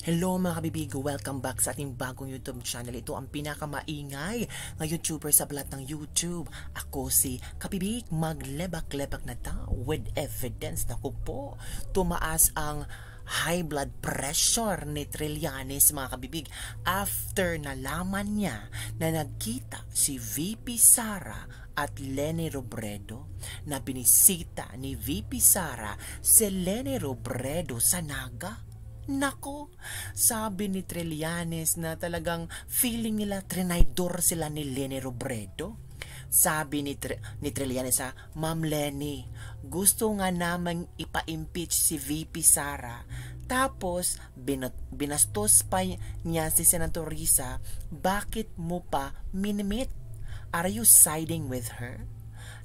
Hello mga kabibigo, welcome back sa ating bagong YouTube channel. Ito ang pinakamaingay na YouTuber sa balat ng YouTube. Ako si Kabibig, maglebak-lebak na ta with evidence. Naku po, tumaas ang high blood pressure ni Trillanes mga kabibig after nalaman niya na nagkita si VP Sara at Leni Robredo, na binisita ni VP Sara si Leni Robredo sa Naga. Nako, sabi ni Trillanes na talagang feeling nila trinaydor sila ni Leni Robredo. Sabi ni Trillanes sa Ma'am Leni, gusto nga namang ipa-impeach si VP Sara. Tapos, binastos pa niya si Senator Risa, bakit mo pa minimit? Are you siding with her?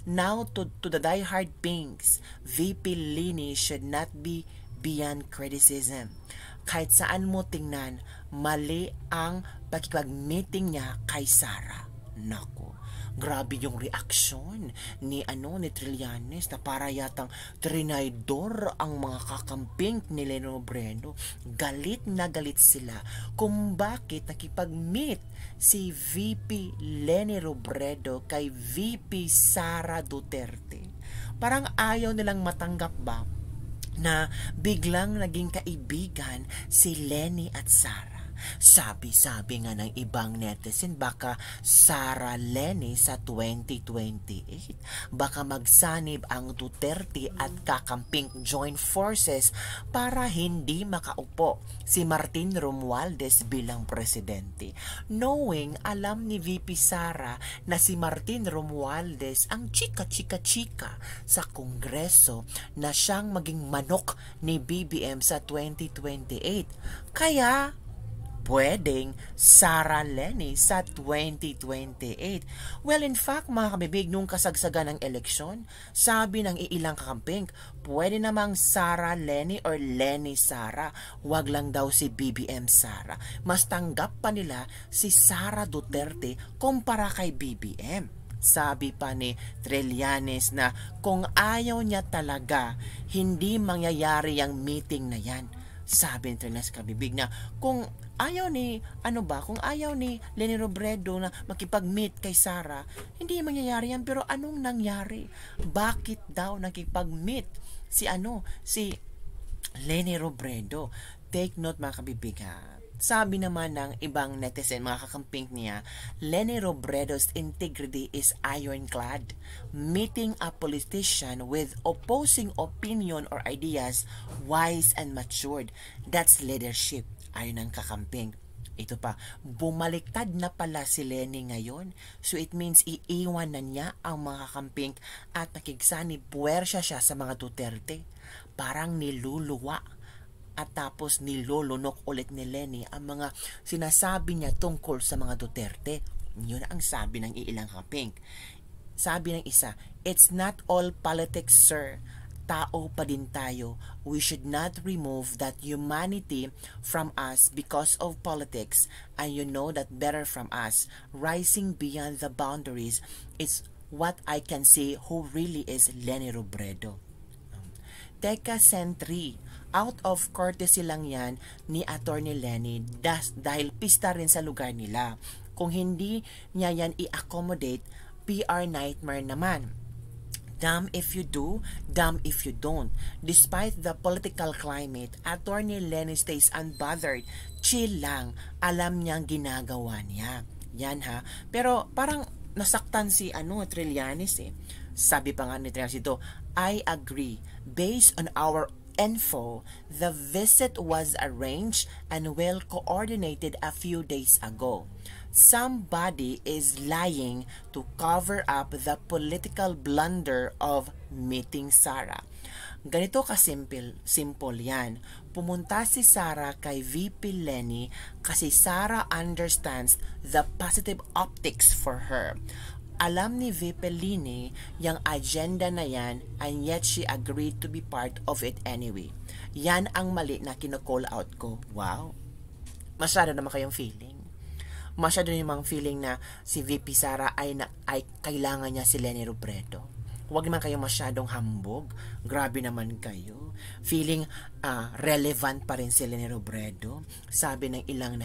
Now, to the diehard pinks, VP Leni should not be beyond criticism. Kahit saan mo tingnan, mali ang pakikipag-meeting niya kay Sara. Nako, grabe yung reaksyon ni Trillanes na para yatang trinaydor ang mga kakamping ni Leni Robredo. Galit na galit sila kung bakit nakipag-meet si VP Leni Robredo kay VP Sara Duterte. Parang ayaw nilang matanggap ba na biglang naging kaibigan si Leni at Sara. Sabi nga ng ibang netizen, baka Sara Leni sa 2028. Baka magsanib ang Duterte at kakamping join forces para hindi makaupo si Martin Romualdez bilang presidente. Knowing, alam ni VP Sara na si Martin Romualdez ang chika-chika-chika sa Kongreso na siyang maging manok ni BBM sa 2028. Kaya pwedeng Sara Leni sa 2028. Well, in fact, mga kabibig, nung kasagsagan ng eleksyon, sabi ng iilang kakamping, pwede namang Sara Leni or Leni Sara. Wag lang daw si BBM Sara. Mas tanggap pa nila si Sara Duterte kumpara kay BBM. Sabi pa ni Trillanes na kung ayaw niya talaga, hindi mangyayari ang meeting na yan. Sabi ni Trillanes kabibig na kung ayaw ni Leni Robredo na makipag-meet kay Sara, hindi mangyayari yan. Pero anong nangyari? Bakit daw nakipag-meet si Leni Robredo? Take note mga kabibig ha. Sabi naman ng ibang netizen, mga kakamping niya, Leni Robredo's integrity is ironclad. Meeting a politician with opposing opinion or ideas, wise and matured. That's leadership, ayon ng kakamping. Ito pa, bumaliktad na pala si Leni ngayon. So it means iiwan na niya ang mga kakamping at nakigsanib puwersa siya sa mga Duterte. Parang niluluwa. At tapos nilolunok ulit ni Leni ang mga sinasabi niya tungkol sa mga Duterte. Yun ang sabi ng iilang kaping. Sabi ng isa, it's not all politics, sir. Tao pa din tayo. We should not remove that humanity from us because of politics. And you know that better from us. Rising beyond the boundaries is what I can say who really is Leni Robredo. Teka, Sentry, out of courtesy lang yan ni Attorney Leni dahil pista rin sa lugar nila. Kung hindi niya yan i-accommodate, PR nightmare naman. Damn if you do, damn if you don't. Despite the political climate, Attorney Leni stays unbothered. Chill lang, alam niyang ginagawa niya. Yan ha. Pero parang nasaktan si Trillanes eh. Sabi pa nga ni Trillanes ito, I agree. Based on our info, the visit was arranged and well coordinated a few days ago. Somebody is lying to cover up the political blunder of meeting Sara. Ganito simple yan. Pumunta si Sara kay VP Leni kasi Sara understands the positive optics for her. Alam ni VP Leni yung agenda na yan and yet she agreed to be part of it anyway. Yan ang mali na kino-call out ko. Wow. Masyado naman kayong feeling. Masyado namang feeling na si VP Sara ay kailangan niya si Leni Robredo. Huwag naman kayo masyadong hambog. Grabe naman kayo. Feeling relevant pa rin si Leni Robredo. Sabi ng ilang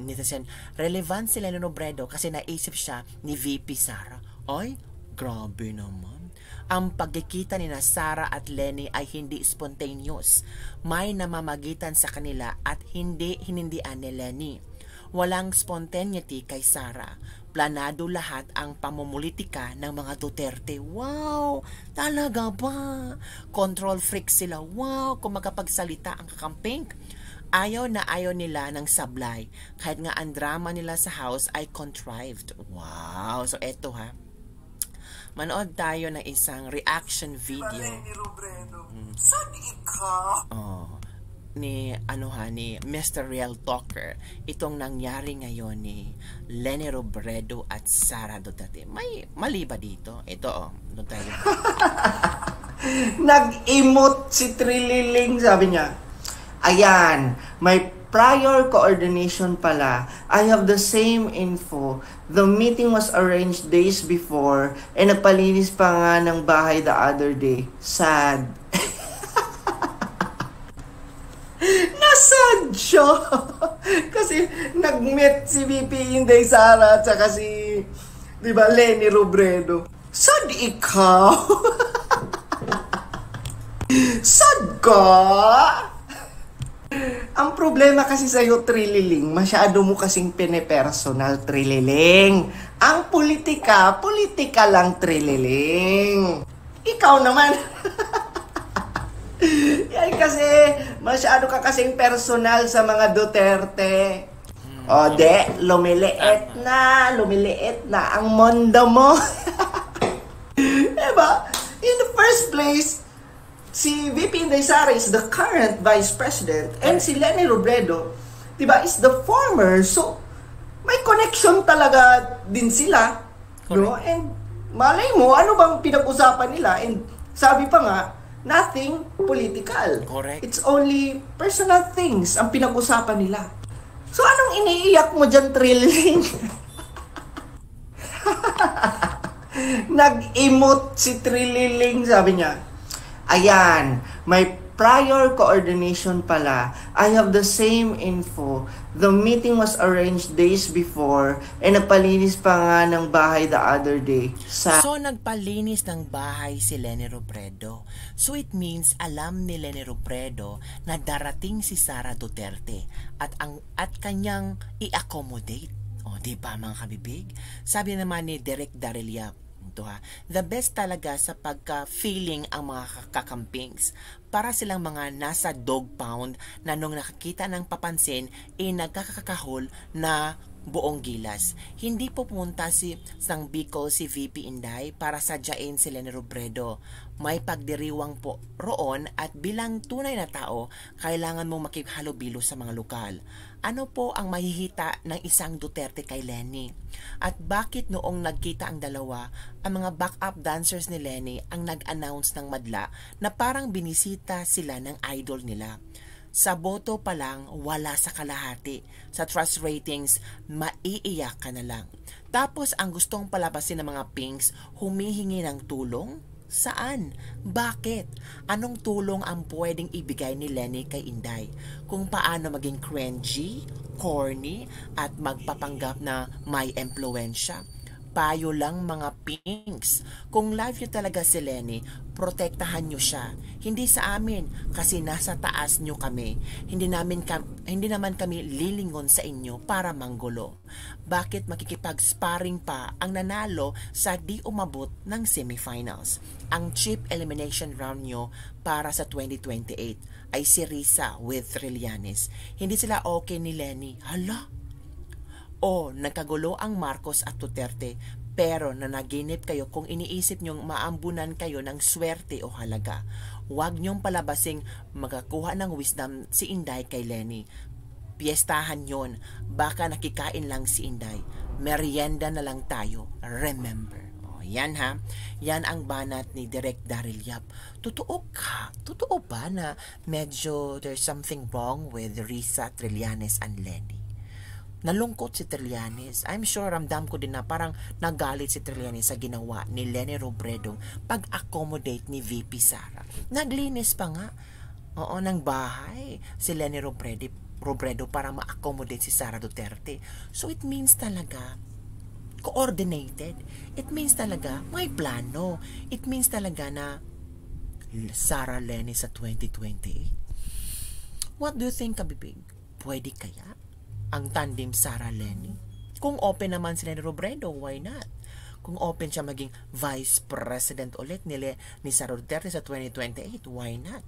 netizen, relevant si Leni Robredo kasi naisip siya ni VP Sara. Ay, grabe naman. Ang pagkikita ni na Sara at Leni ay hindi spontaneous. May namamagitan sa kanila at hindi hinindian ni Leni. Walang spontaneity kay Sara. Planado lahat ang pamumulitika ng mga Duterte. Wow! Talaga ba? Control freak sila. Wow! Kung makapagsalita ang kakamping. Ayaw na ayaw nila ng sablay. Kahit nga ang drama nila sa house ay contrived. Wow! So eto ha. Manood tayo ng isang reaction video. Leni Robredo. Saan ikaw? Ni Mr. Real Talker, itong nangyari ngayon ni Leni Robredo at Sara Duterte. May mali ba dito? Ito doon tayo. Nag-emote si Trililing, sabi niya. Ayan, may prior coordination pala. I have the same info. The meeting was arranged days before and nagpalinis pa nga ng bahay the other day. Sad. Nasad siya. Kasi nag-meet si VP Inday Sara at saka si, di ba, Leni Robredo. Sad ikaw? Sad ka? Ang problema kasi sa'yo, Trililing, masyado mo kasing pine-personal, Trililing. Ang politika, politika lang, Trililing. Ikaw naman. Yan kasi, masyado ka kasing personal sa mga Duterte. O lumiliit na ang mundo mo. Diba? In the first place, si VP Inday Sara is the current Vice President and si Leni Robredo, diba, is the former. So, may connection talaga din sila. No? And malay mo, ano bang pinag-usapan nila? And sabi pa nga, nothing political. Correct. It's only personal things ang pinag-usapan nila. So, anong iniiyak mo dyan, Trilling? Nag-emote si Trilling, sabi niya. Ayan, may prior coordination pala. I have the same info. The meeting was arranged days before and nagpalinis pa nga ng bahay the other day. So, nagpalinis ng bahay si Leni Robredo. So, it means alam ni Leni Robredo na darating si Sara Duterte at kanyang i-accommodate. O, di ba mga kabibig? Sabi naman ni Direk Daryl Yap, the best talaga sa pagka-feeling ang mga kakampings. Para silang mga nasa dog pound na nung nakakita ng papansin, nagkakakahol na buong gilas. Hindi pupunta sang Bicol si VP Inday para sadyain si Leni Robredo. May pagdiriwang po roon at bilang tunay na tao, kailangan mong makikhalubilo sa mga lokal. Ano po ang mahihita ng isang Duterte kay Leni? At bakit noong nagkita ang dalawa, ang mga backup dancers ni Leni ang nag-announce ng madla na parang binisita sila ng idol nila? Sa boto pa lang, wala sa kalahati. Sa trust ratings, maiiyak ka na lang. Tapos ang gustong palabasin ng mga pinks, humihingi ng tulong? Saan? Bakit? Anong tulong ang pwedeng ibigay ni Leni kay Inday? Kung paano maging cringy, corny, at magpapanggap na may impluensya? Payo lang mga pinks. Kung love nyo talaga si Leni, protektahan nyo siya. Hindi sa amin kasi nasa taas nyo kami. Hindi naman kami lilingon sa inyo para manggulo. Bakit makikipag-sparring pa ang nanalo sa di umabot ng semifinals? Ang cheap elimination round nyo para sa 2028 ay si Risa with Trillanes. Hindi sila okay ni Leni. Hala? O nagkagulo ang Marcos at Duterte pero nanaginip kayo kung iniisip nyong maambunan kayo ng swerte o halaga. Huwag nyong palabasing magkakuha ng wisdom si Inday kay Leni. Piyestahan yon, baka nakikain lang si Inday. Merienda na lang tayo, remember. O, yan ha, yan ang banat ni Direk Daryl Yap. Totoo ka? Totoo ba na medyo there's something wrong with Risa, Trillanes and Leni? nalungkot si Trillanes. I'm sure ramdam ko din na parang nagalit si Trillanes sa ginawa ni Leni Robredo pag-accommodate ni VP Sara. Naglinis pa nga ng bahay si Leni Robredo para ma-accommodate si Sara Duterte. So it means talaga coordinated. It means talaga may plano. It means talaga na Sara Leni sa 2028. What do you think, Kabibig? Pwede kaya ang tandem Sara Leni? Kung open naman si Leni Robredo, why not? Kung open siya maging Vice President ulit ni Sara Duterte sa 2028, why not?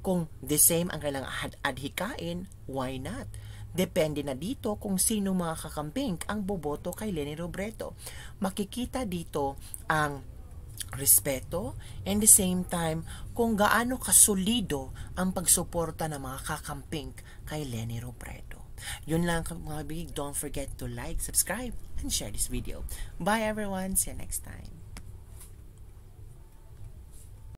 Kung the same ang kailangang adhikain, why not? Depende na dito kung sino mga kakamping ang boboto kay Leni Robredo. Makikita dito ang respeto and the same time kung gaano kasolido ang pagsuporta ng mga kakamping kay Leni Robredo. Yun lang mga big. Don't forget to like, subscribe, and share this video. Bye everyone. See you next time.